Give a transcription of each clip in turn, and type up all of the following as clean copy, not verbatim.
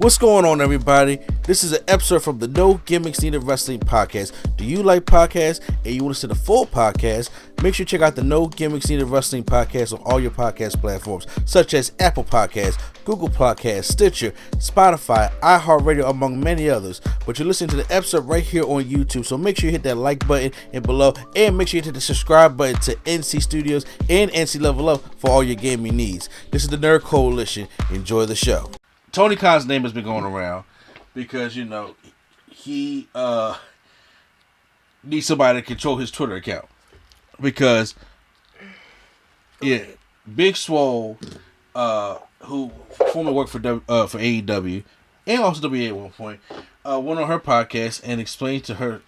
What's going on, everybody? This is an episode from the No Gimmicks Needed Wrestling podcast. Do you like podcasts and you want to see the full podcast? Make sure you check out the No Gimmicks Needed Wrestling podcast on all your podcast platforms, such as Apple Podcasts, Google Podcasts, Stitcher, Spotify, iHeartRadio, among many others. But you're listening to the episode right here on YouTube, so make sure you hit that like button and below, and make sure you hit the subscribe button to NC Studios and NC Level Up for all your gaming needs. This is the Nerd Coalition. Enjoy the show. Tony Khan's name has been going around because, you know, he needs somebody to control his Twitter account. Because, yeah, Big Swole, who formerly worked for AEW and also WA at one point, went on her podcast and explained to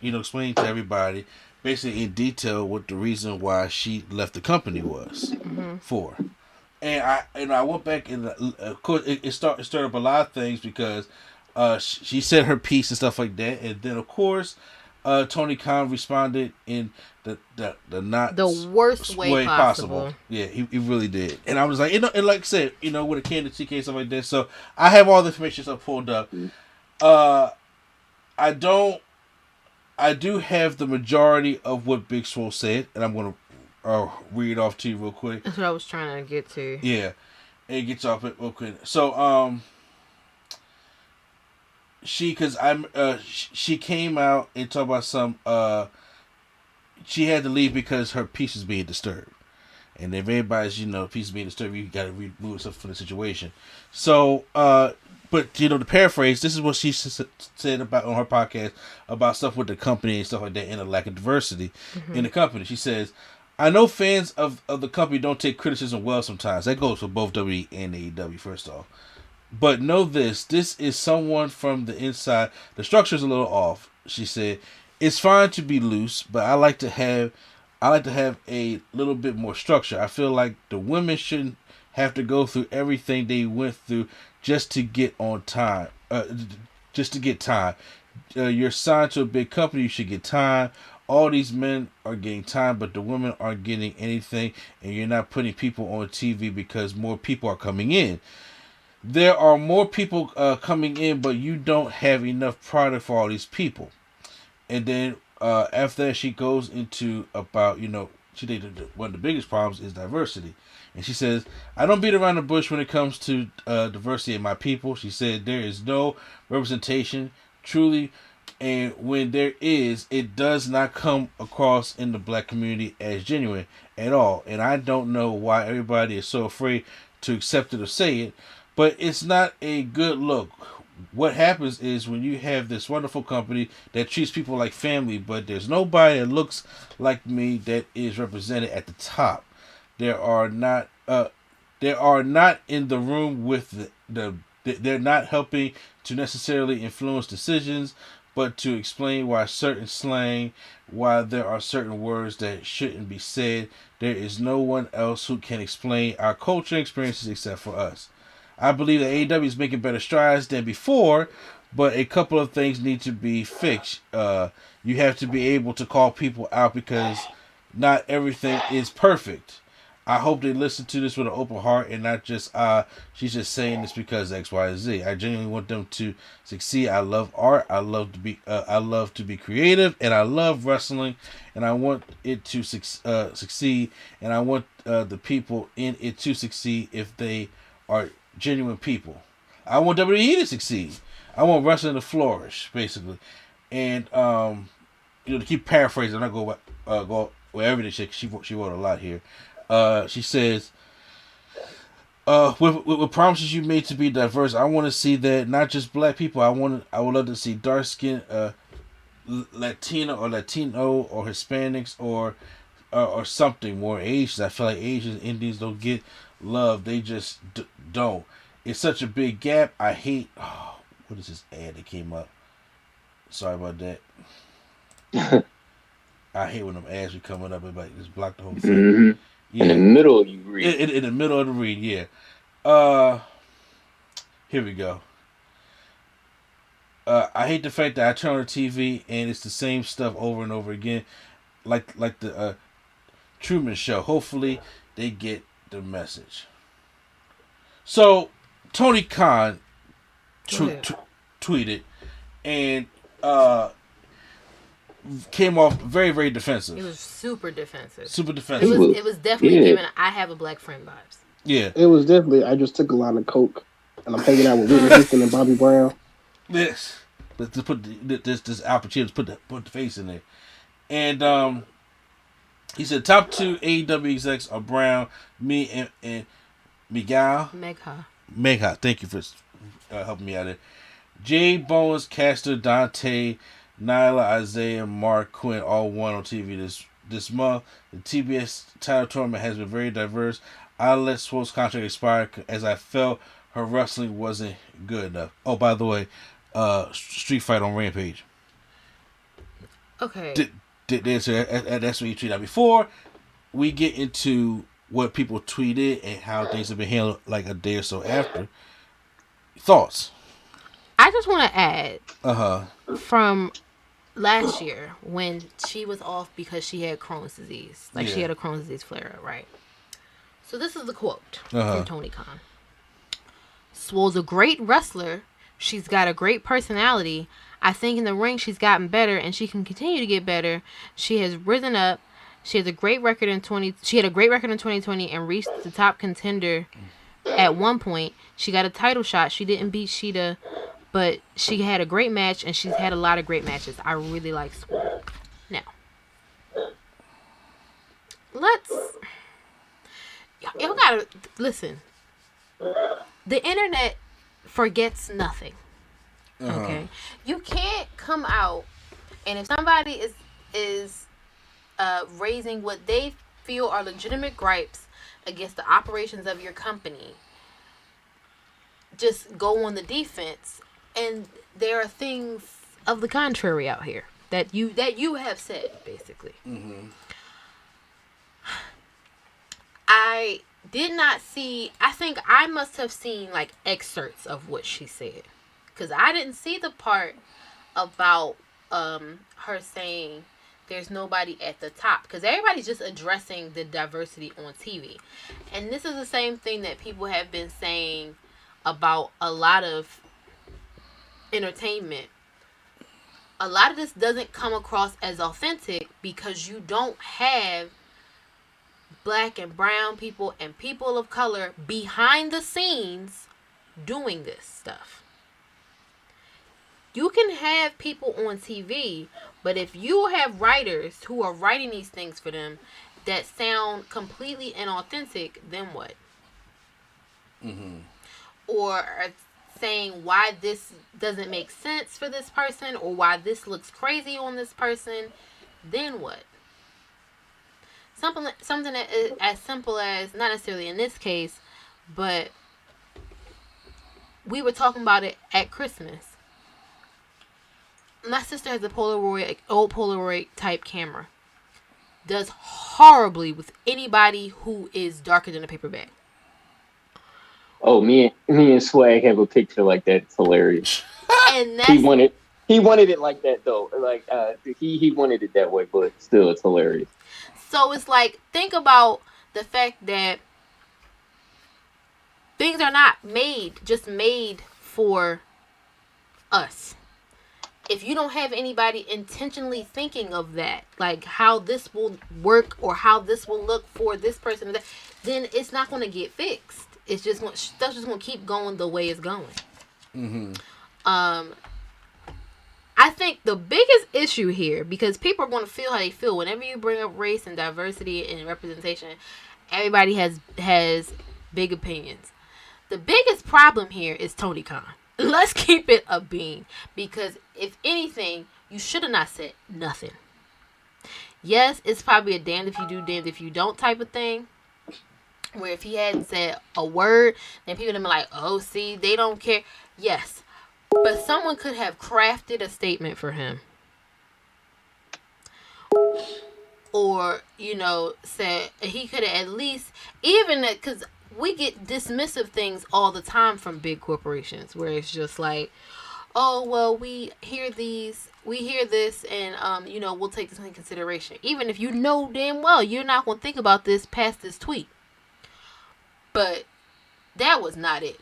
everybody, basically in detail, what the reason why she left the company was for. And I went back and of course it started up a lot of things because she said her piece and stuff like that, and then of course Tony Khan responded in the not the worst way possible. Yeah, he really did. And I was like, and like I said, with a candid TK and stuff like that. So I have all the information stuff pulled up. I do have the majority of what Big Swole said, and I'm gonna read off to you real quick. That's what I was trying to get to. Yeah, and it gets off it real quick. So, she came out and talked about some. She had to leave because her peace is being disturbed, and if everybody's peace is being disturbed, you got to remove yourself from the situation. So, but to paraphrase, this is what she said about on her podcast about stuff with the company and stuff like that, and the lack of diversity in the company. She says, I know fans of the company don't take criticism well sometimes. That goes for both WWE and AEW, first off. But know this is someone from the inside. The structure's a little off, she said. It's fine to be loose, but I like to have a little bit more structure. I feel like the women shouldn't have to go through everything they went through just to get on time. Just to get time. You're signed to a big company, you should get time. All these men are getting time, but the women aren't getting anything, and you're not putting people on TV because more people are coming in. There are more people coming in, but you don't have enough product for all these people. And then after that, she goes into about, she thinks one of the biggest problems is diversity. And she says, I don't beat around the bush when it comes to diversity in my people. She said, there is no representation, truly. And when there is, it does not come across in the black community as genuine at all. And I don't know why everybody is so afraid to accept it or say it, but it's not a good look. What happens is when you have this wonderful company that treats people like family, but there's nobody that looks like me that is represented at the top. They're not in the room with they're not helping to necessarily influence decisions, but to explain why certain slang, why there are certain words that shouldn't be said. There is no one else who can explain our culture and experiences except for us. I believe that AEW is making better strides than before, but a couple of things need to be fixed. You have to be able to call people out because not everything is perfect. I hope they listen to this with an open heart and not just, she's just saying this because X, Y, Z. I genuinely want them to succeed. I love art. I love to be creative, and I love wrestling, and I want it to succeed, and I want the people in it to succeed if they are genuine people. I want WWE to succeed. I want wrestling to flourish, basically. And, to keep paraphrasing, I'm not go wherever this shit, she wrote a lot here. She says, with promises you made to be diverse, I want to see that not just black people. I would love to see dark skin, Latino or Hispanics or something more. Asians. I feel like Asians, Indians don't get love. They just don't. It's such a big gap. I hate. What is this ad that came up? Sorry about that. I hate when them ads are coming up and like just block the whole thing. Mm-hmm. Yeah. In the middle you read. In the middle of the read, yeah. Here we go. I hate the fact that I turn on the TV and it's the same stuff over and over again, like the Truman Show. Hopefully they get the message. So Tony Khan tweeted and came off very, very defensive. It was super defensive. It was definitely giving I have a black friend vibes. Yeah. It was definitely, I just took a line of coke and I'm hanging out with Whitney Houston and Bobby Brown. Yes. Let's put this Al Pacino, put the face in there. And he said top 2 AEW execs are Brown, me, and Miguel. Megha. Thank you for helping me out there. Jay Bones, Caster, Dante, Nyla, Isaiah, Mark, Quinn all won on TV this month. The TBS title tournament has been very diverse. I let Swole's contract expire as I felt her wrestling wasn't good enough. Oh, by the way, Street Fight on Rampage. Okay. That's what you tweeted out. Before we get into what people tweeted and how things have been handled like a day or so after, thoughts? I just want to add from last year when she was off because she had Crohn's disease. She had a Crohn's disease flare-up, right? So this is the quote from Tony Khan. Swole's a great wrestler. She's got a great personality. I think in the ring she's gotten better and she can continue to get better. She has risen up. She had a great record in 2020 and reached the top contender at one point. She got a title shot. She didn't beat Shida, but she had a great match and she's had a lot of great matches. I really like Swole. Now, y'all gotta listen. The internet forgets nothing. Okay, you can't come out and if somebody is raising what they feel are legitimate gripes against the operations of your company, just go on the defense. And there are things of the contrary out here that you have said, basically. I did not see. I think I must have seen like excerpts of what she said, because I didn't see the part about her saying there's nobody at the top, because everybody's just addressing the diversity on TV, and this is the same thing that people have been saying about a lot of entertainment. A lot of this doesn't come across as authentic because you don't have black and brown people and people of color behind the scenes doing this stuff. You can have people on TV, but if you have writers who are writing these things for them that sound completely inauthentic, then what? Or are saying why this doesn't make sense for this person or why this looks crazy on this person, then what? Something that is as simple as, not necessarily in this case, but we were talking about it at Christmas. My sister has a old Polaroid type camera. Does horribly with anybody who is darker than a paper bag. Oh, me and Swag have a picture like that. It's hilarious. And he wanted it like that though. Like he wanted it that way, but still, it's hilarious. So it's like, think about the fact that things are not made for us. If you don't have anybody intentionally thinking of that, like how this will work or how this will look for this person, then it's not going to get fixed. It's just stuff's just going to keep going the way it's going. I think the biggest issue here, because people are going to feel how they feel whenever you bring up race and diversity and representation, everybody has big opinions. The biggest problem here is Tony Khan. Let's keep it a bean, because if anything, you should have not said nothing. Yes, it's probably a damned if you do, damned if you don't type of thing, where if he hadn't said a word, then people would have been like, oh, see, they don't care. Yes, but someone could have crafted a statement for him. Or, said he could have at least, even because we get dismissive things all the time from big corporations where it's just like, oh, well, we hear this, and, we'll take this into consideration. Even if you know damn well you're not going to think about this past this tweet. But that was not it.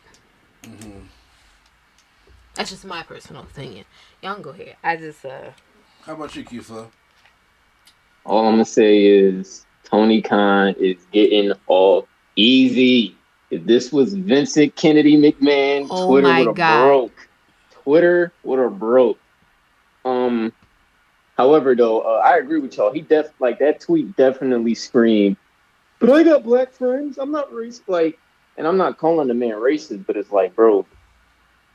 That's just my personal opinion. Y'all can go ahead. I just How about you, Q-Flow? All I'm gonna say is Tony Khan is getting off easy. If this was Vincent Kennedy McMahon, oh Twitter my would have god. broke. Twitter would have broke. However, though, I agree with y'all. Like that tweet definitely screamed. But I got black friends. I'm not racist. Like, and I'm not calling the man racist, but it's like, bro,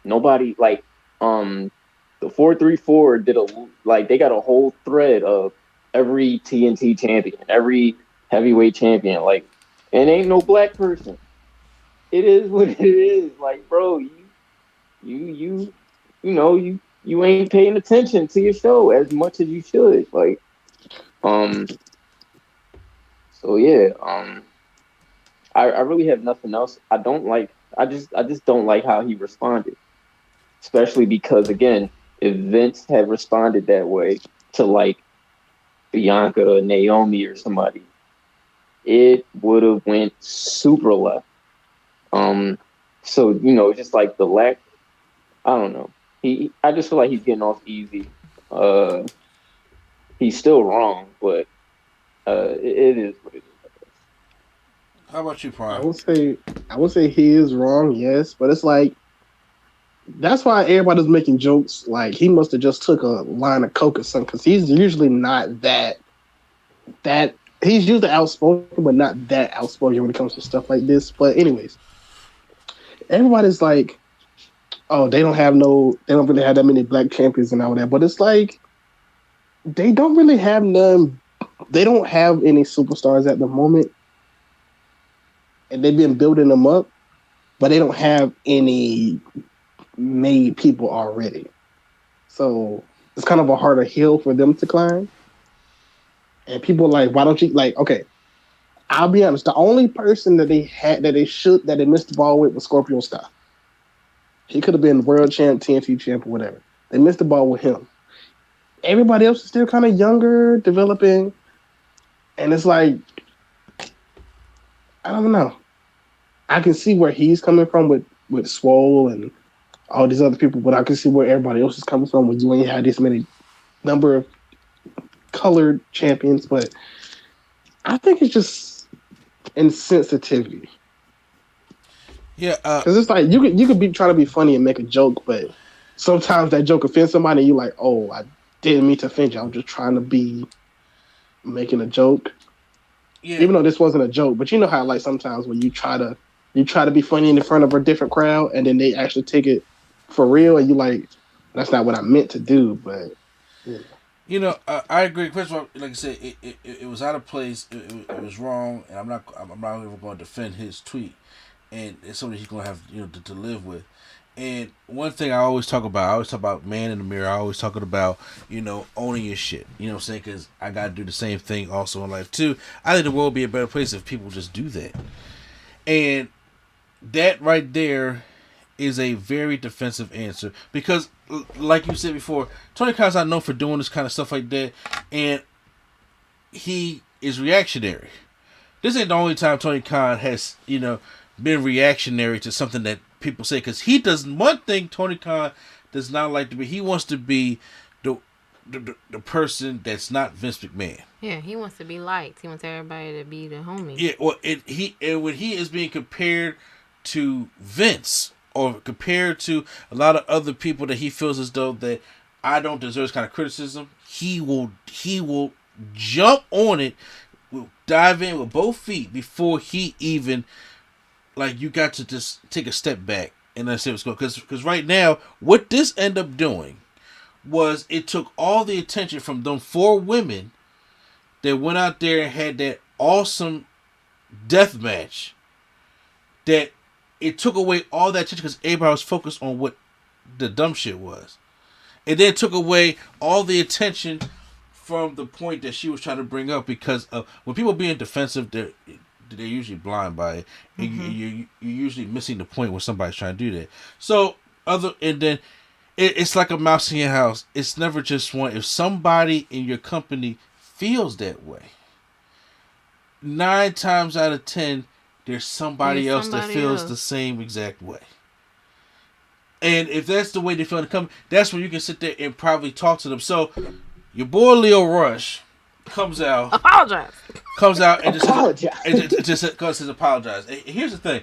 nobody like the 434 did they got a whole thread of every TNT champion, every heavyweight champion, like, and ain't no black person. It is what it is. Like, bro, you you know you ain't paying attention to your show as much as you should. Like, um, so yeah, I really have nothing else. I just don't like how he responded, especially because again, if Vince had responded that way to like Bianca or Naomi or somebody, it would have went super left. So just like the lack, I don't know. I just feel like he's getting off easy. Uh, he's still wrong, but it is what it is. How about you, I Prime? would say he is wrong, yes, but it's like that's why everybody's making jokes. Like he must have just took a line of coke or something because he's usually not that. He's usually outspoken, but not that outspoken when it comes to stuff like this. But anyways, everybody's like, oh, they don't really have that many black champions and all that. But it's like they don't really have none. They don't have any superstars at the moment, and they've been building them up, but they don't have any made people already. So it's kind of a harder hill for them to climb. And people are like, why don't you like? Okay, I'll be honest. The only person that they missed the ball with was Scorpio Sky. He could have been world champ, TNT champ, or whatever. They missed the ball with him. Everybody else is still kind of younger, developing, and it's like I don't know. I can see where he's coming from with Swole and all these other people, but I can see where everybody else is coming from when you ain't had this many number of colored champions. But I think it's just insensitivity. Yeah, because it's like you could be trying to be funny and make a joke, but sometimes that joke offends somebody. And you're like, oh, I didn't mean to offend you. I was just trying to be making a joke. Yeah. Even though this wasn't a joke, but you know how like sometimes when you try to be funny in front of a different crowd, and then they actually take it for real, and you like, that's not what I meant to do. But I agree. First of all, like I said, it was out of place. It was wrong, and I'm not even going to defend his tweet. And it's something he's going to have to live with. And one thing I always talk about man in the mirror. I always talking about owning your shit. You know what I'm saying? Because I got to do the same thing also in life too. I think the world would be a better place if people just do that. And that right there is a very defensive answer because, like you said before, Tony Khan's not known for doing this kind of stuff like that, and he is reactionary. This ain't the only time Tony Khan has been reactionary to something that people say, because he does one thing Tony Khan does not like to be. He wants to be the person that's not Vince McMahon. Yeah, he wants to be liked. He wants everybody to be the homie. Yeah, well, when he is being compared to Vince or compared to a lot of other people that he feels as though that I don't deserve this kind of criticism, he will jump on it, will dive in with both feet before he even. Like, you got to just take a step back and let's see what's going on. Because right now, what this ended up doing was it took all the attention from them 4 women that went out there and had that awesome death match, that it took away all that attention because everybody was focused on what the dumb shit was. It then took away all the attention from the point that she was trying to bring up, because of when people being defensive, they're usually blind by it. Mm-hmm. You're usually missing the point when somebody's trying to do that. So it's like a mouse in your house. It's never just one. If somebody in your company feels that way, 9 times out of 10, there's somebody else that feels the same exact way. And if that's the way they feel to come, that's when you can sit there and probably talk to them. So, your boy Leo Rush comes out and just says apologize. And here's the thing.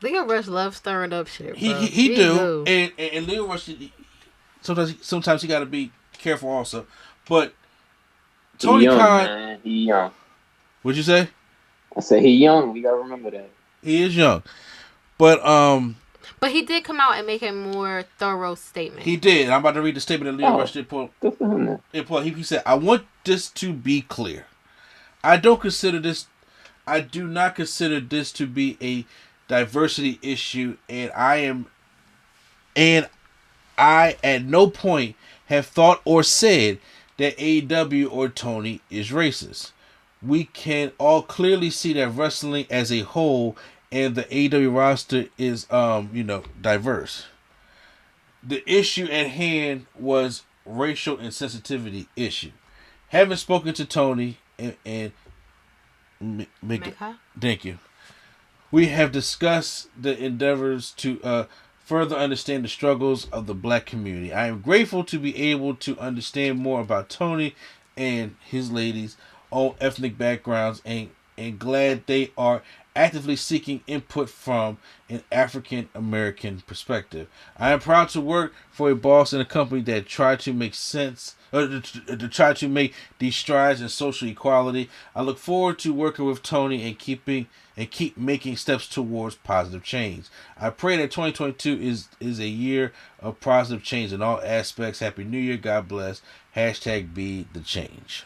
Leo Rush loves stirring up shit, bro. He do. And Leo Rush, sometimes he got to be careful also. But Tony Khan... Man. He young. What'd you say? I said he young. We got to remember that. He is young. But he did come out and make a more thorough statement. He did. I'm about to read the statement that Leo Rush did pull. Good for him, man. He said, I want this to be clear. I do not consider this to be a diversity issue, and I at no point have thought or said that AEW or Tony is racist. We can all clearly see that wrestling as a whole and the AEW roster is, diverse. The issue at hand was racial insensitivity issue. Having spoken to Tony and thank you. We have discussed the endeavors to further understand the struggles of the black community. I am grateful to be able to understand more about Tony and his ladies' own ethnic backgrounds and glad they are actively seeking input from an African American perspective. I am proud to work for a boss in a company that try to make sense to try to make these strides in social equality. I look forward to working with Tony and keep making steps towards positive change. I pray that 2022 is a year of positive change in all aspects. Happy New Year. God bless. #be the change.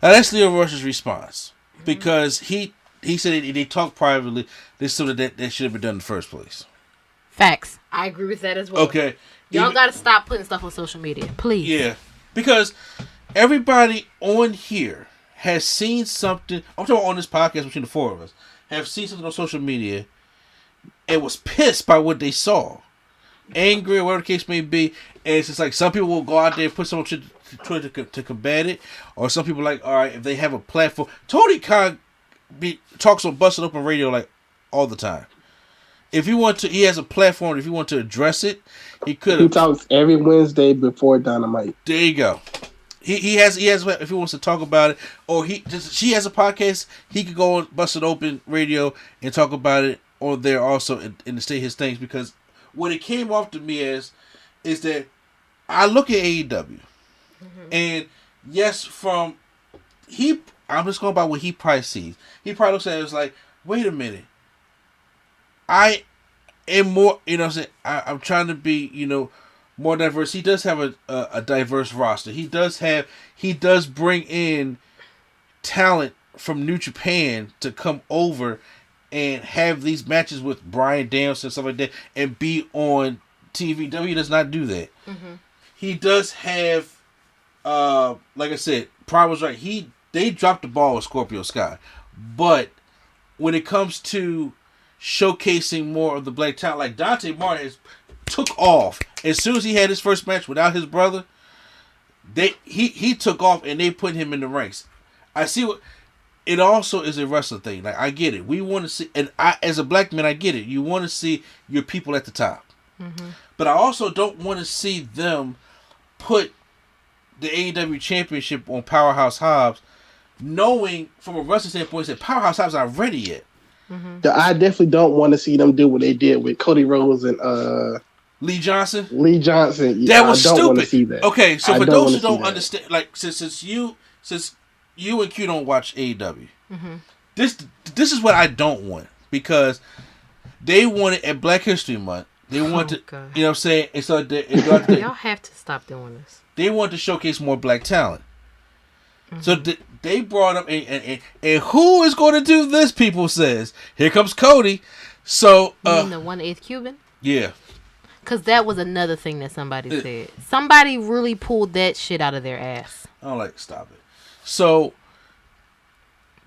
Now that's Leo Rush's response. Because he said they talked privately. This is something that should have been done in the first place. Facts. I agree with that as well. Okay. Y'all got to stop putting stuff on social media. Please. Yeah. Because everybody on here has seen something. I'm talking on this podcast between the four of us. Have seen something on social media and was pissed by what they saw. Angry or whatever the case may be. And it's just like some people will go out there and put something to combat it. Or some people like, all right, if they have a platform. Tony Khan talks on Busted Open Radio like all the time. If you want to, he has a platform. If you want to address it, he could. He talks every Wednesday before Dynamite. There you go. He has. If he wants to talk about it, or she has a podcast. He could go on Busted Open Radio and talk about it on there also and state his things. Because what it came off to me as is that I look at AEW, and yes, I'm just going by what he probably sees. He probably looks at it as like, wait a minute. I am more, I'm saying, I'm trying to be, more diverse. He does have a diverse roster. He does bring in talent from New Japan to come over and have these matches with Bryan Danielson and stuff like that and be on TV. W does not do that. He does have, like I said, Prime was right. They dropped the ball with Scorpio Sky. But when it comes to showcasing more of the black talent, like Dante Martin took off. As soon as he had his first match without his brother, he took off and they put him in the ranks. I see what it also is a wrestling thing. Like I get it. We want to see, and I as a black man, I get it. You want to see your people at the top. But I also don't want to see them put the AEW championship on Powerhouse Hobbs, knowing from a wrestling standpoint that Powerhouse Hobbs not ready yet. I definitely don't want to see them do what they did with Cody Rhodes and Lee Johnson. Yeah, that was I don't stupid. Want to see that. Okay, so for those who don't understand, like since you and Q don't watch AEW, this is what I don't want, because they wanted at Black History Month. They want to, God. you know what I'm saying? It's like y'all have to stop doing this. They want to showcase more black talent. So they brought up, and who is going to do this, people says. Here comes Cody. So, you mean the 1/8 Cuban? Yeah. Because that was another thing that somebody said. Somebody really pulled that shit out of their ass. I don't like to stop it. So,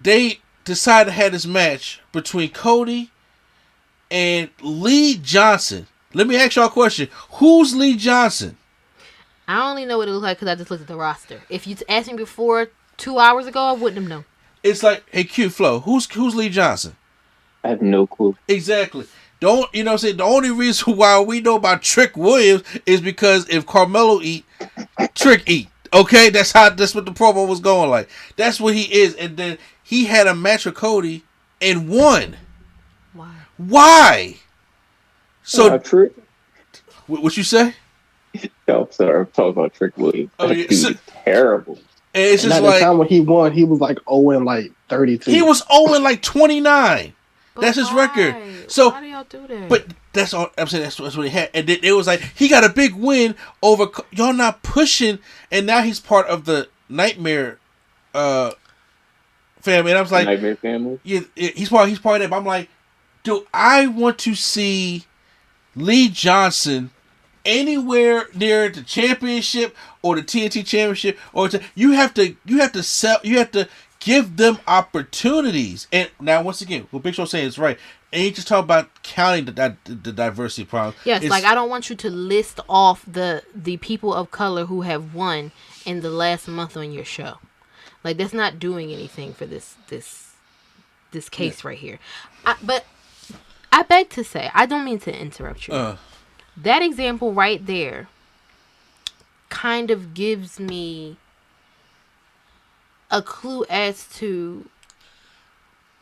they decided to have this match between Cody and Lee Johnson. Let me ask y'all a question. Who's Lee Johnson? I only know what it looks like because I just looked at the roster. If you asked me before 2 hours ago, I wouldn't have known. It's like, hey, Q Flow, who's Lee Johnson? I have no clue. Exactly. Don't you know what I'm saying? The only reason why we know about Trick Williams is because if Carmelo eat, Trick eat. Okay, that's what the promo was going like. That's what he is. And then he had a match with Cody and won. Why? So Trick. What you say? No, I'm sorry. I'm talking about Trick Williams. Oh, yeah. Dude is terrible. And it's just at like the time when he won, he was like 0-32. He was 0-29. That's his record. So how do y'all do that? But that's all I'm saying. That's what he had, and then it was like he got a big win over y'all not pushing, and now he's part of the Nightmare family. And I was like, Nightmare family. Yeah, he's part of that. But I'm like, do I want to see Lee Johnson anywhere near the championship or the TNT championship? Or you have to give them opportunities. And now, once again, what Big Show's saying is right. And you just talk about counting the diversity problem. Yes, like I don't want you to list off the people of color who have won in the last month on your show. Like that's not doing anything for this case right here. But I beg to say, I don't mean to interrupt you. That example right there kind of gives me a clue as to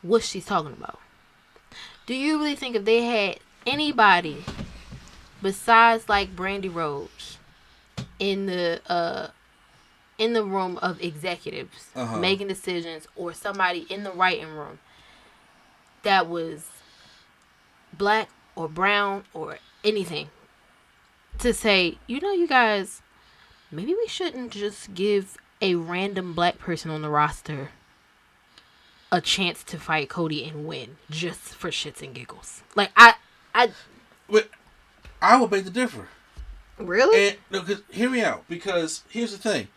what she's talking about. Do you really think if they had anybody besides like Brandy Rhodes in the room of executives making decisions, or somebody in the writing room that was black or brown or anything, to say, you guys, maybe we shouldn't just give a random black person on the roster a chance to fight Cody and win just for shits and giggles. Like I would beg to differ. Really? And no, hear me out, because here's the thing: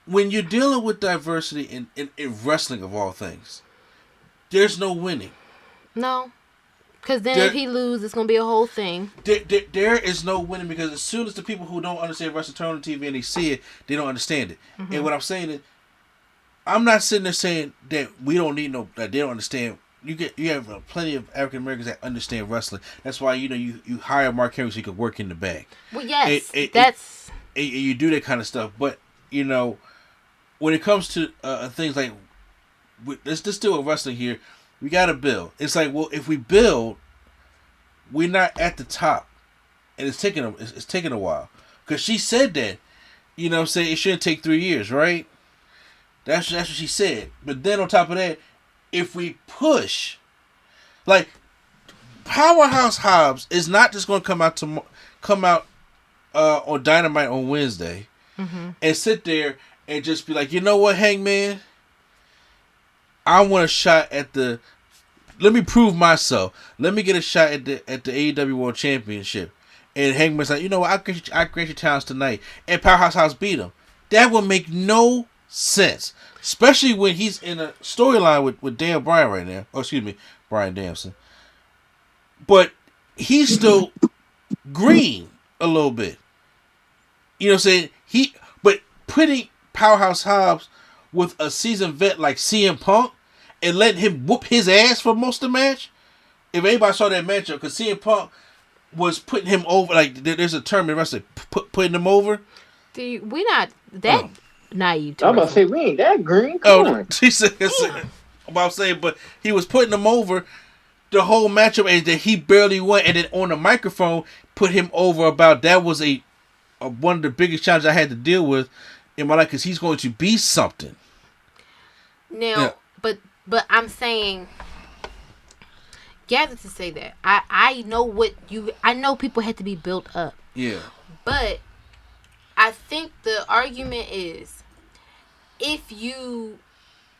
when you're dealing with diversity in wrestling of all things, there's no winning. No, because then if he loses, it's gonna be a whole thing. There is no winning, because as soon as the people who don't understand wrestling turn on TV and they see it, they don't understand it. Mm-hmm. And what I'm saying is, I'm not sitting there saying that we don't need that they don't understand. You have plenty of African Americans that understand wrestling. That's why you hire Mark Henry so he could work in the bag. Well, yes, you do that kind of stuff. But when it comes to things like let's just do a wrestling here, we got to build. It's like, well, if we build, we're not at the top, and it's taking a while, because she said that. You know what I'm saying? It shouldn't take 3 years, right? That's what she said. But then on top of that, if we push, like Powerhouse Hobbs is not just going to come out on Dynamite on Wednesday and sit there and just be like, you know what, Hangman, I want a shot at let me prove myself. Let me get a shot at the AEW World Championship. And Hangman's like, you know what, I grant your talents tonight. And Powerhouse Hobbs beat him. That would make no sense, especially when he's in a storyline with Dan Bryan right now. Oh, excuse me, Bryan Danielson. But he's still green a little bit. You know what I'm saying? But putting Powerhouse Hobbs with a seasoned vet like CM Punk and letting him whoop his ass for most of the match. If anybody saw that matchup, because CM Punk was putting him over, like there's a term in wrestling, putting him over. We're not that naive to I'm about to say, we ain't that green. Come on. She said, I'm saying, but he was putting him over the whole matchup, and that he barely won. And then on the microphone, put him over about that was one of the biggest challenges I had to deal with in my life, because he's going to be something. Now, but I'm saying, gather to say that I know people had to be built up. Yeah. But I think the argument is, if you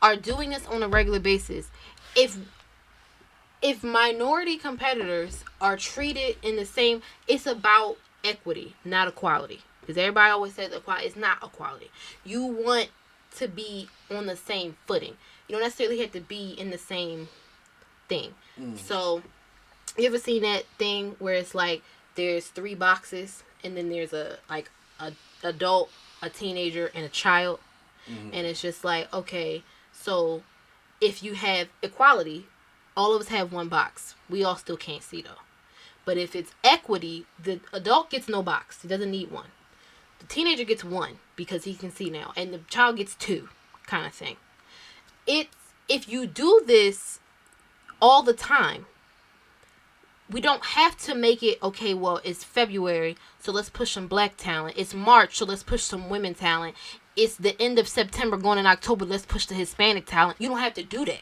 are doing this on a regular basis, if minority competitors are treated in the same, it's about equity, not equality. Because everybody always says equality. It's not equality. You want to be on the same footing. You don't necessarily have to be in the same thing. So, you ever seen that thing where it's like there's 3 boxes, and then there's a adult, a teenager, and a child, and it's just like, okay, so if you have equality, all of us have one box. We all still can't see though. But if it's equity, the adult gets no box. He doesn't need one. The teenager gets one because he can see now, and the child gets two, kind of thing. If you do this all the time, we don't have to make it, okay, well, it's February, so let's push some black talent. It's March, so let's push some women talent. It's the end of September going in October, let's push the Hispanic talent. You don't have to do that.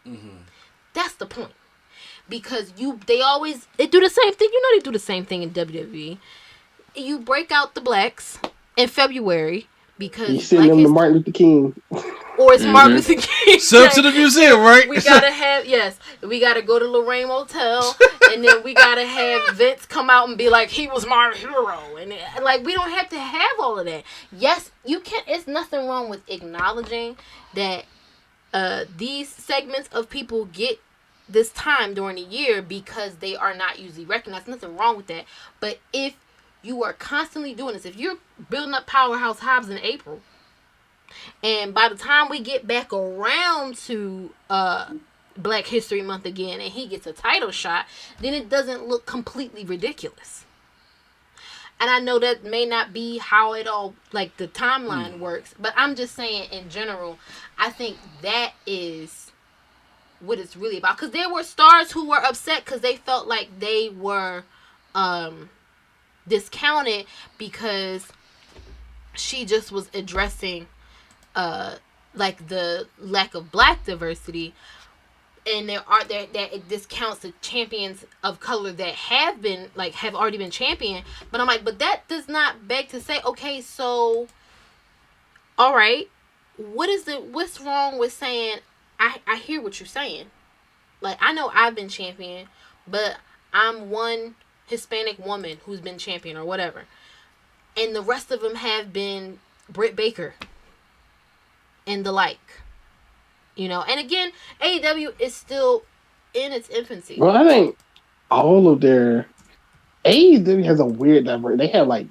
Mm-hmm. That's the point. Because they do the same thing. You know they do the same thing in WWE. You break out the blacks in February because you send them to Martin Luther King. Or it's Martin Luther King. Send to the museum, right? We gotta go to Lorraine Motel, and then we gotta have Vince come out and be like, he was my hero, and like we don't have to have all of that. Yes, you can. It's nothing wrong with acknowledging that these segments of people get this time during the year because they are not usually recognized. Nothing wrong with that. But if you are constantly doing this, if you're building up Powerhouse Hobbs in April, and by the time we get back around to Black History Month again and he gets a title shot, then it doesn't look completely ridiculous. And I know that may not be how it all, like the timeline works, but I'm just saying in general, I think that is what it's really about. Because there were stars who were upset because they felt like they were discounted because she just was addressing like the lack of black diversity, and that it discounts the champions of color that have already been championed. But I'm like, but that does not beg to say, okay, so all right, what's wrong with saying I hear what you're saying. Like, I know I've been champion, but I'm one Hispanic woman who's been champion or whatever. And the rest of them have been Britt Baker and the like. You know, and again, AEW is still in its infancy. Well, I think all of their AEW has a weird diversity. They have like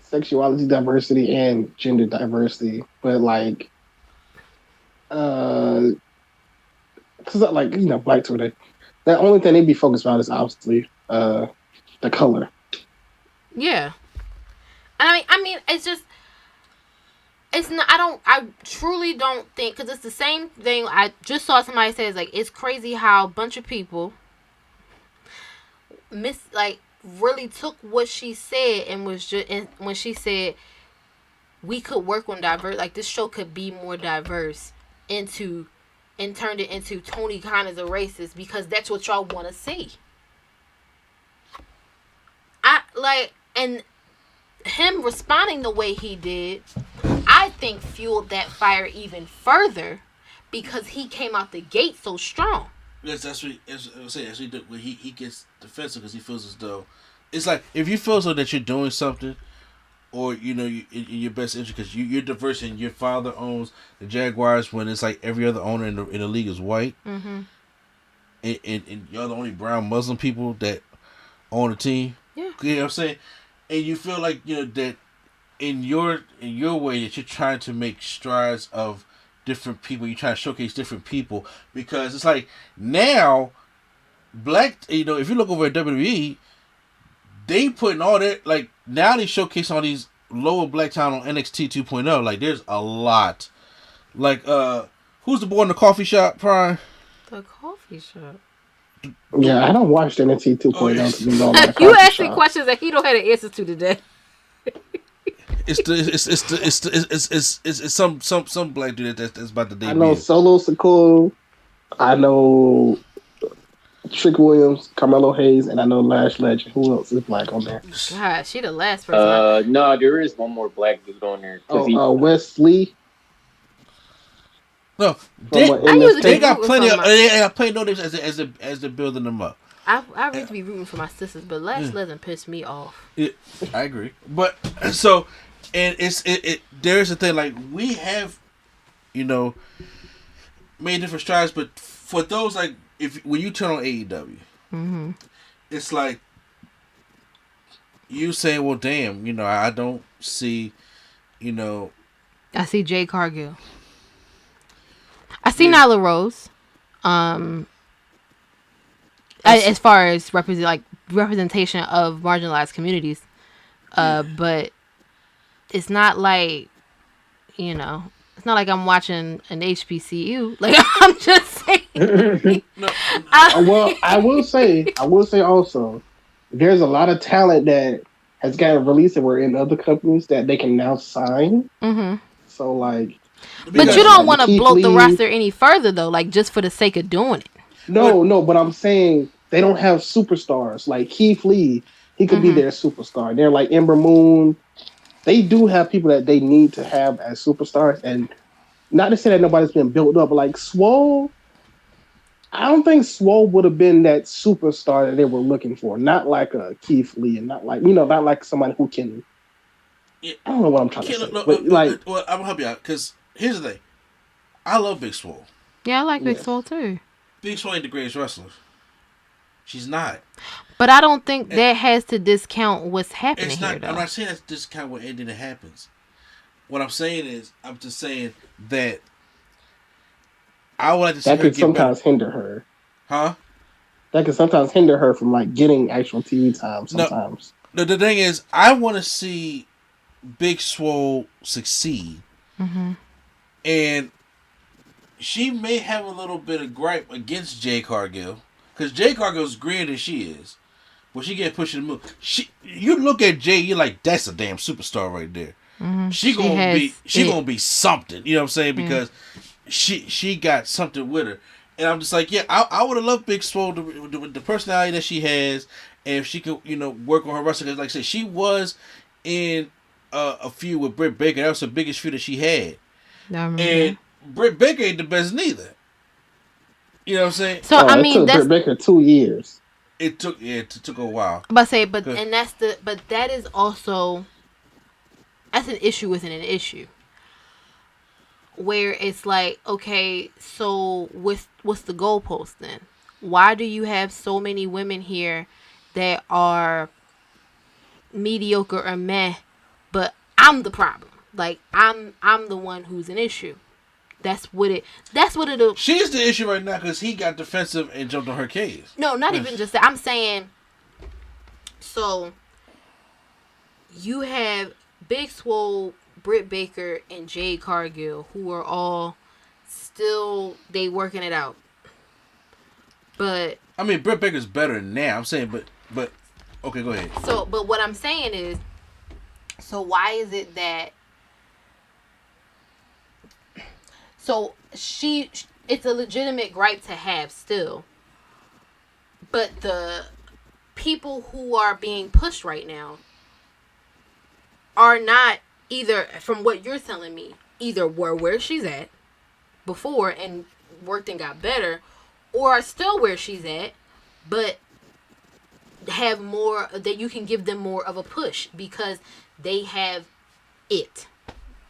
sexuality diversity and gender diversity, but like, because like, you know, black Twitter, the only thing they be focused on is obviously the color. Yeah, I mean, it's just. It's not. I truly don't think, because it's the same thing. I just saw somebody say, it's like, it's crazy how a bunch of people really took what she said and was just, and when she said we could work on diverse, like this show could be more diverse, and turned it into Tony Khan is a racist because that's what y'all want to see. And him responding the way he did, I think fueled that fire even further because he came out the gate so strong. Yes, that's what when he gets defensive because he feels as though it's like if you feel so that you're doing something, or you know in your best interest because you're diverse and your father owns the Jaguars when it's like every other owner in the league is white, and you're the only brown Muslim people that own the team. Yeah, you know what I'm saying, and you feel like you know that. In your way that you're trying to make strides of different people, you're trying to showcase different people because it's like now black, you know, if you look over at WWE, they putting all that, like now they showcase all these lower black talent on NXT 2.0. Like there's a lot. Like who's the boy in the coffee shop, Prime? The coffee shop. Yeah, I don't watch NXT 2.0. You asking questions that he don't have the answers to today. It's some black dude that's about to debut. I know Solo Sikoa, I know Trick Williams, Carmelo Hayes, and I know Lash Legend. Who else is black on there? God, she the last person. No, there is one more black dude on there. Wesley. No, they got plenty of. They got plenty of names as they're building them up. I really be rooting for my sisters, but Lash Legend pissed me off. I agree, but so. And there's a thing like we have, you know, made different strides, but for those like when you turn on AEW, it's like you say, well, damn, you know, I don't see, you know, I see Jade Cargill, I see Nyla Rose, as far as representation of marginalized communities. But it's not like, it's not like I'm watching an HBCU. Like, I'm just saying. I will say also, there's a lot of talent that has gotten released that were in other companies that they can now sign. Mm-hmm. So, like... But you don't want to bloat the roster any further, though, like, just for the sake of doing it. No, but I'm saying they don't have superstars. Like, Keith Lee, he could be their superstar. They're like Ember Moon. They do have people that they need to have as superstars. And not to say that nobody's been built up, but like Swole, I don't think Swole would have been that superstar that they were looking for. Not like a Keith Lee, and not like somebody who can... I don't know what I'm trying to say. Well, I'm gonna help you out, because here's the thing. I love Big Swole. Yeah, I like Big Swole too. Big Swole ain't the greatest wrestler. She's not. But I don't think that has to discount what's happening here, though. I'm not saying that's discount what anything that happens. What I'm saying is, I'm just saying that I would like to see that her could get sometimes better. hinder her. Huh? That could sometimes hinder her from like getting actual TV time. Sometimes. No, the thing is, I want to see Big Swole succeed, and she may have a little bit of gripe against Jay Cargill, because Jay Cargill's greener than she is. When she get pushed in the move, you look at Jay, you're like, that's a damn superstar right there. She gonna be something. You know what I'm saying? Because she got something with her, and I'm just like, yeah, I would have loved Big Swole with the personality that she has, and if she could, work on her wrestling. Because like I said, she was in a feud with Britt Baker. That was the biggest feud that she had, and Britt Baker ain't the best neither. You know what I'm saying? So I mean, it took Britt Baker 2 years. It took a while. But that is also, that's an issue within an issue. Where it's like, okay, so what's the goalpost then? Why do you have so many women here that are mediocre or meh, but I'm the problem? Like, I'm the one who's an issue. That's what it'll... She's the issue right now because he got defensive and jumped on her case. No, not even just that. I'm saying, so you have Big Swole, Britt Baker, and Jade Cargill, who are all still, they working it out. But... I mean, Britt Baker's better than now. I'm saying, but okay, go ahead. So, but what I'm saying is, so why is it that... So it's a legitimate gripe to have still. But the people who are being pushed right now are not either, from what you're telling me, either were where she's at before and worked and got better, or are still where she's at, but have more, that you can give them more of a push because they have it.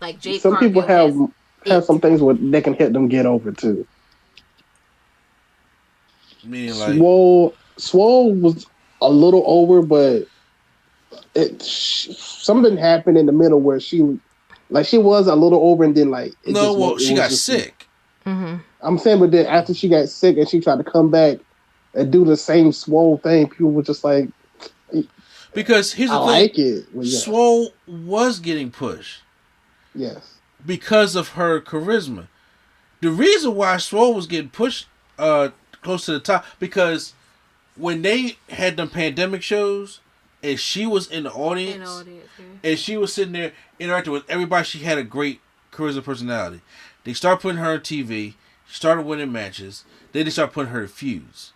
Like Jake Some Cargill people have some things where they can help them get over too. Meaning like Swole was a little over, but something happened in the middle where she was a little over, and then she got sick. Mm-hmm. I'm saying, but then after she got sick and she tried to come back and do the same Swole thing, people were just like, because here's the thing, like it. Well, yeah. Swole was getting pushed. Yes. Because of her charisma. The reason why Swole was getting pushed close to the top, because when they had them pandemic shows and she was in the audience, and she was sitting there interacting with everybody, she had a great charisma personality. They started putting her on TV, she started winning matches, then they started putting her in feuds.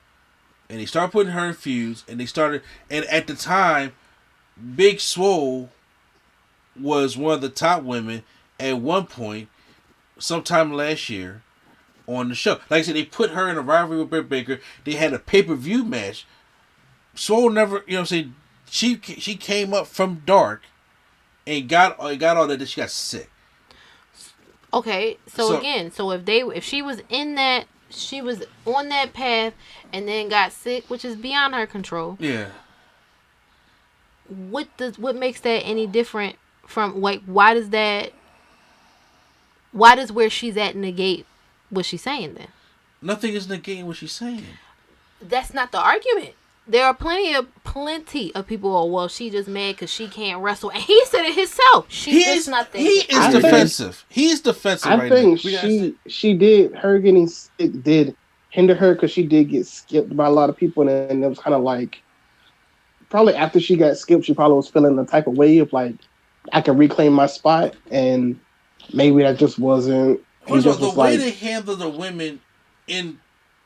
And they started putting her in feuds, and at the time, Big Swole was one of the top women at one point, sometime last year, on the show. Like I said, they put her in a rivalry with Britt Baker. They had a pay-per-view match. Swole never, she came up from dark and got all that, she got sick. Okay, so again, if she was on that path and then got sick, which is beyond her control. Yeah. What makes that any different from, like, why does where she's at negate what she's saying then? Nothing is negating what she's saying. That's not the argument. There are plenty of people. Oh, well, she just mad because she can't wrestle, and he said it himself. She's not there. He is defensive. He's defensive. I think she did. Her getting sick did hinder her because she did get skipped by a lot of people, and it was kind of like probably after she got skipped, she probably was feeling the type of way of like I can reclaim my spot, and maybe that just wasn't. First of all, the way they handle the women in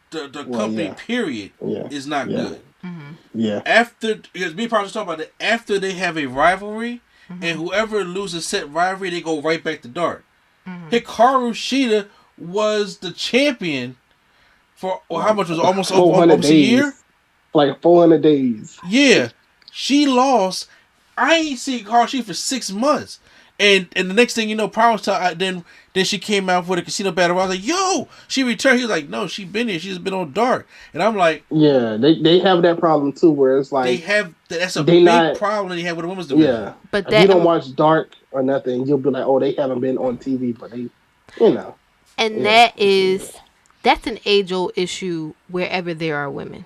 the company period is not good. Mm-hmm. Yeah. Because me probably talking about it after they have a rivalry, and whoever loses set rivalry, they go right back to dark. Hikaru Shida was the champion for how much was it? almost a year, like 400 days. Yeah, she lost. I ain't seen Hikaru Shida for 6 months, and the next thing you know, then she came out with a casino battle. I was like, yo, she returned. He was like, no, she been here. She's been on dark. And I'm like, yeah, they have that problem too, where it's like that's a big problem they have with the women's division. Yeah, but if you don't watch dark or nothing, you'll be like, oh, they haven't been on TV, but they, you know. And that's an age-old issue wherever there are women.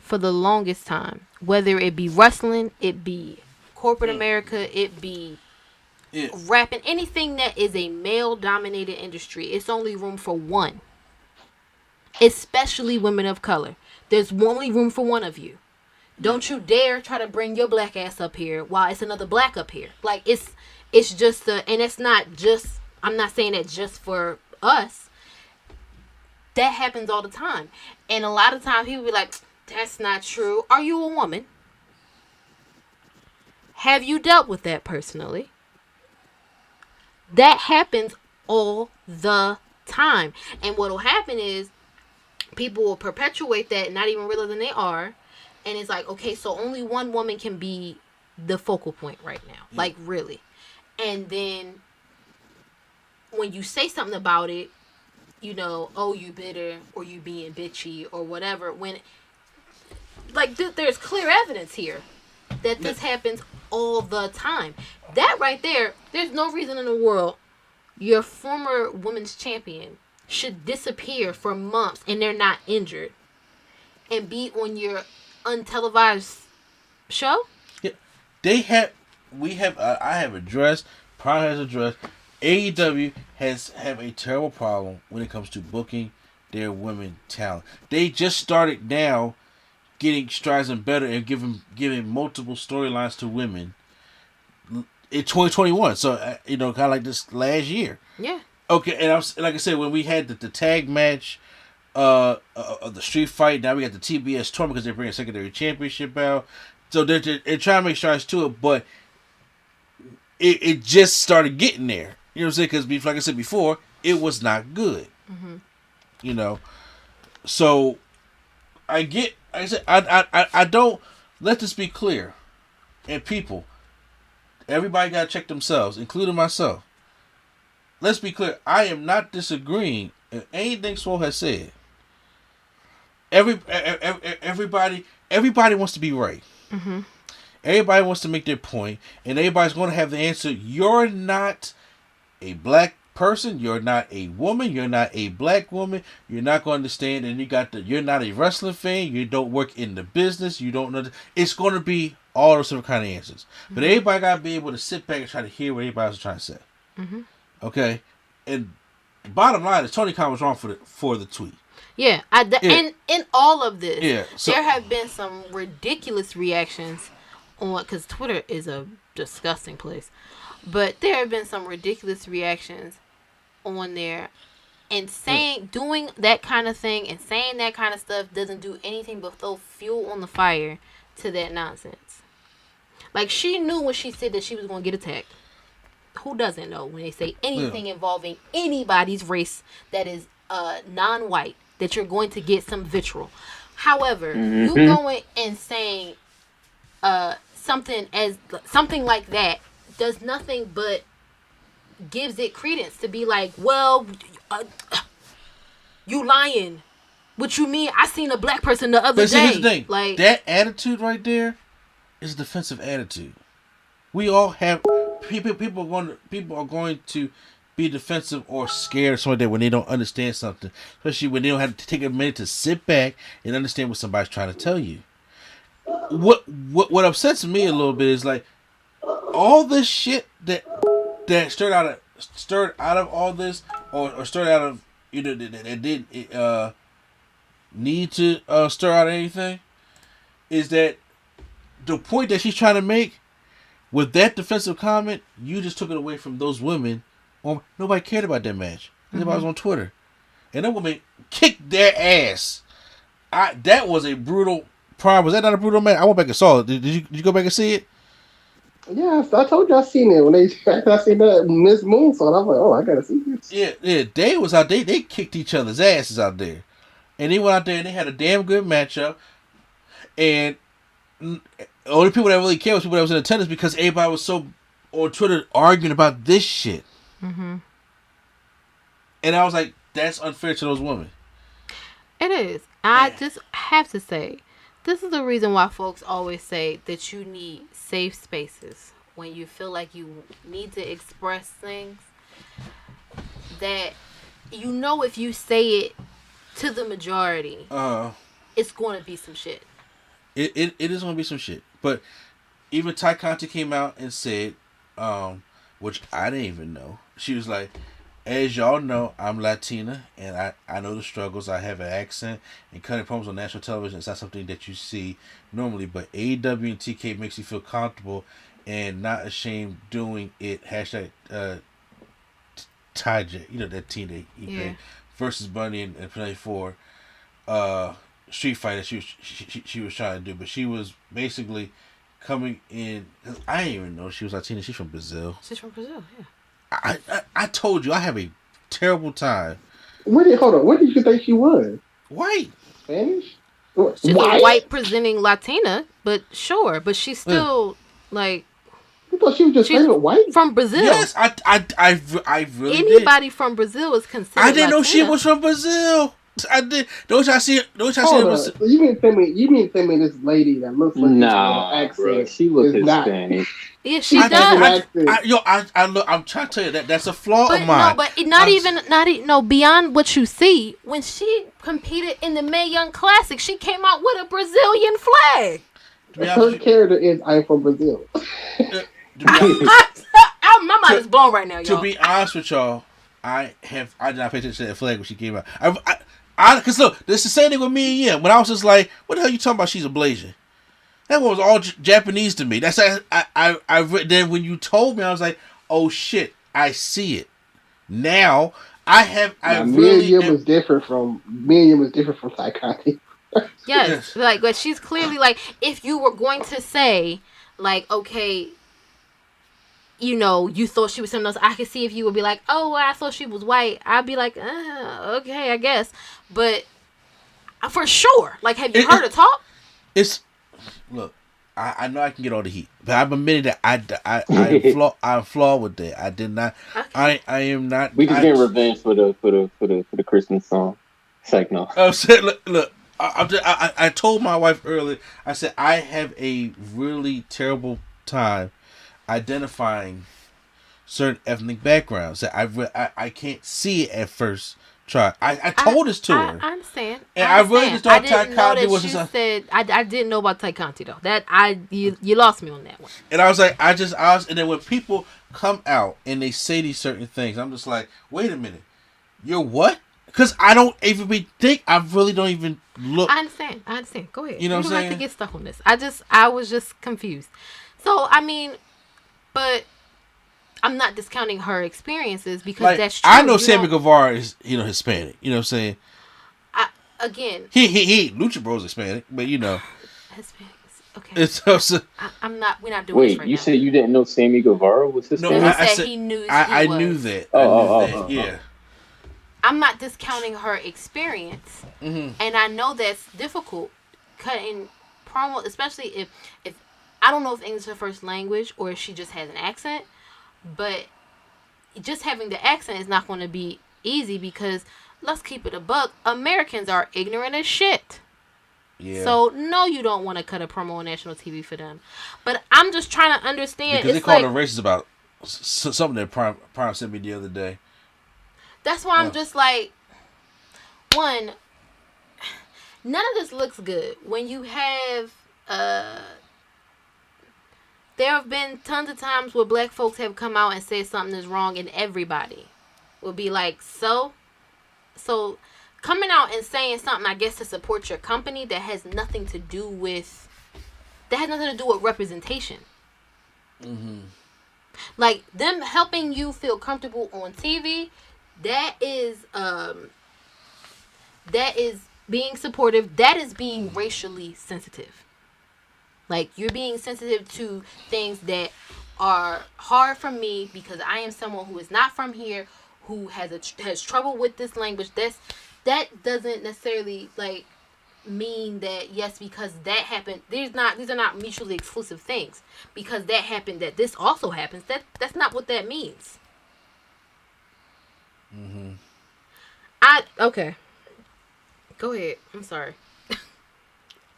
For the longest time, whether it be wrestling, it be corporate America, it be rapping, anything that is a male-dominated industry, it's only room for one. Especially women of color. There's only room for one of you. Don't you dare try to bring your black ass up here while it's another black up here. Like, it's just and it's not just, I'm not saying that just for us. That happens all the time. And a lot of times people be like, that's not true. Are you a woman? Have you dealt with that personally? That happens all the time. And what will happen is people will perpetuate that, not even realizing they are. And it's like, okay, so only one woman can be the focal point right now. Like, really. And then when you say something about it, you know, oh, you bitter, or you being bitchy, or whatever. When, like, there's clear evidence here that this happens all the time. That right there, there's no reason in the world your former women's champion should disappear for months and they're not injured and be on your untelevised show. Yeah, I have addressed, Prime has addressed, AEW have a terrible problem when it comes to booking their women talent. They just started now getting strides and better and giving multiple storylines to women in 2021. So kind of like this last year. Yeah. Okay, and like I said, when we had the tag match, of the street fight, now we got the TBS tournament because they're bringing a secondary championship out. So they're trying to make strides to it, but it just started getting there. You know what I'm saying? Because like I said before, it was not good. Mm-hmm. You know, so I get. Like I said, I don't. Let this be clear, and people, everybody got to check themselves, including myself. Let's be clear. I am not disagreeing with anything Swole has said. Everybody wants to be right. Mm-hmm. Everybody wants to make their point, and everybody's going to have the answer. You're not a black person. You're not a woman. You're not a black woman. You're not going to understand, and you're not a wrestling fan. You don't work in the business. You don't know. It's going to be all those different kind of answers. Mm-hmm. But everybody got to be able to sit back and try to hear what everybody's trying to say. Mm-hmm. Okay, and the bottom line is Tony Khan was wrong for the tweet. Yeah, and in all of this, there have been some ridiculous reactions on, because Twitter is a disgusting place, but there have been some ridiculous reactions on there, and doing that kind of thing and saying that kind of stuff doesn't do anything but throw fuel on the fire to that nonsense. Like, she knew when she said that she was going to get attacked. Who doesn't know when they say anything involving anybody's race that is non-white, that you're going to get some vitriol. However, you going and saying something like that does nothing but gives it credence to be like, well, you lying. What you mean? I seen a black person the other day. Here's the thing. Like, that attitude right there is a defensive attitude. We all have people are going to be defensive or scared or something like that when they don't understand something. Especially when they don't have to take a minute to sit back and understand what somebody's trying to tell you. What upsets me a little bit is like all this shit that stirred out of all this or stirred out of that didn't need to stir out anything is that the point that she's trying to make with that defensive comment, you just took it away from those women. Nobody cared about that match. Everybody was on Twitter. And that woman kicked their ass. That was a brutal prime. Was that not a brutal match? I went back and saw it. Did you go back and see it? Yeah, I told you I seen it when I seen that Miss Moonsault. I was like, oh, I gotta see this. Yeah. They was out there. They kicked each other's asses out there, and they went out there and they had a damn good matchup. And the only people that really cared was people that was in attendance because everybody was so on Twitter arguing about this shit. Mm-hmm. And I was like, that's unfair to those women. It is. I just have to say, this is the reason why folks always say that you need safe spaces when you feel like you need to express things that you know if you say it to the majority, it's going to be some shit. It is going to be some shit. But even Ty Conti came out and said, which I didn't even know, she was like, as y'all know, I'm Latina, and I know the struggles. I have an accent, and cutting promos on national television is not something that you see normally, but AEW and TK makes you feel comfortable and not ashamed doing it. Hashtag TyJ, that team that he played versus Bunny and play for Street Fighter she was trying to do, but she was basically coming in, cause I didn't even know she was Latina. She's from Brazil. She's from Brazil, yeah. I told you I have a terrible time. Where did you think she was? White. Spanish? She's a white presenting Latina, but sure. But she's still like. You thought she was just straight white? From Brazil. Yes, I really Anybody from Brazil is considered I didn't Latina. know she was from Brazil. I did. Don't y'all see it? You mean to tell me this lady that looks like accent? Bro, she looks Hispanic. Yeah, she does. I'm trying to tell you that's a flaw of mine. No, but beyond what you see, when she competed in the Mae Young Classic, she came out with a Brazilian flag. Her character is I'm from Brazil. My mind is blown right now, y'all. To be honest with y'all, I did not pay attention to that flag when she came out. Because look, this is the same thing with me and Yim. When I was just like, what the hell are you talking about? She's a Blasian. That one was all Japanese to me. That's then when you told me, I was like, oh shit, I see it. Now Miriam was different from Ty Conti. Yes, but she's clearly like, if you were going to say like, okay, you thought she was something else, I could see if you would be like, oh, I thought she was white. I'd be like, okay, I guess. But for sure, like, have you heard her talk? Look, I know I can get all the heat, but I'm admitting that I'm flawed with that. I did not. Okay. I am not. We just getting revenge for the Christmas song. It's like no. Look. I told my wife earlier. I said I have a really terrible time identifying certain ethnic backgrounds that I can't see it at first try. I told this to her. I understand. And I really just thought Ty Conti was just I didn't know about Ty Conti though. You lost me on that one. And I was like, and then when people come out and they say these certain things, I'm just like, wait a minute, you're what? Because I don't even think, I really don't even look. I understand. Go ahead. You know what I'm saying? You don't have to get stuck on this. I was just confused. So, I mean, but I'm not discounting her experiences because that's true. I know Sammy Guevara is, Hispanic. You know what I'm saying? Again. He Lucha Bro's Hispanic, but Hispanic. Okay. It's also, we're not doing this right now. Wait, you said you didn't know Sammy Guevara was Hispanic? No, I said he knew I knew that. Yeah. I'm not discounting her experience, and I know that's difficult cutting promo, especially if I don't know if English is her first language or if she just has an accent, but just having the accent is not going to be easy because let's keep it a buck. Americans are ignorant as shit. Yeah. So no, you don't want to cut a promo on national TV for them, but I'm just trying to understand. Because they call them racist about something that Prime sent me the other day. That's why I'm just like, one, none of this looks good. When you have, there have been tons of times where black folks have come out and said something is wrong, and everybody will be like, so coming out and saying something, I guess, to support your company that has nothing to do with representation. Mm-hmm. Like, them helping you feel comfortable on TV, that is being supportive. That is being racially sensitive. Like, you're being sensitive to things that are hard for me because I am someone who is not from here, who has trouble with this language. That doesn't necessarily like mean that yes, because that happened. These are not mutually exclusive things. Because that happened, that this also happens. That's not what that means. Mm-hmm. Okay. Go ahead. I'm sorry.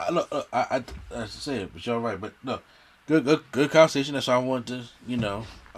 I say it, but you're right. But no, good conversation. That's all I wanted to,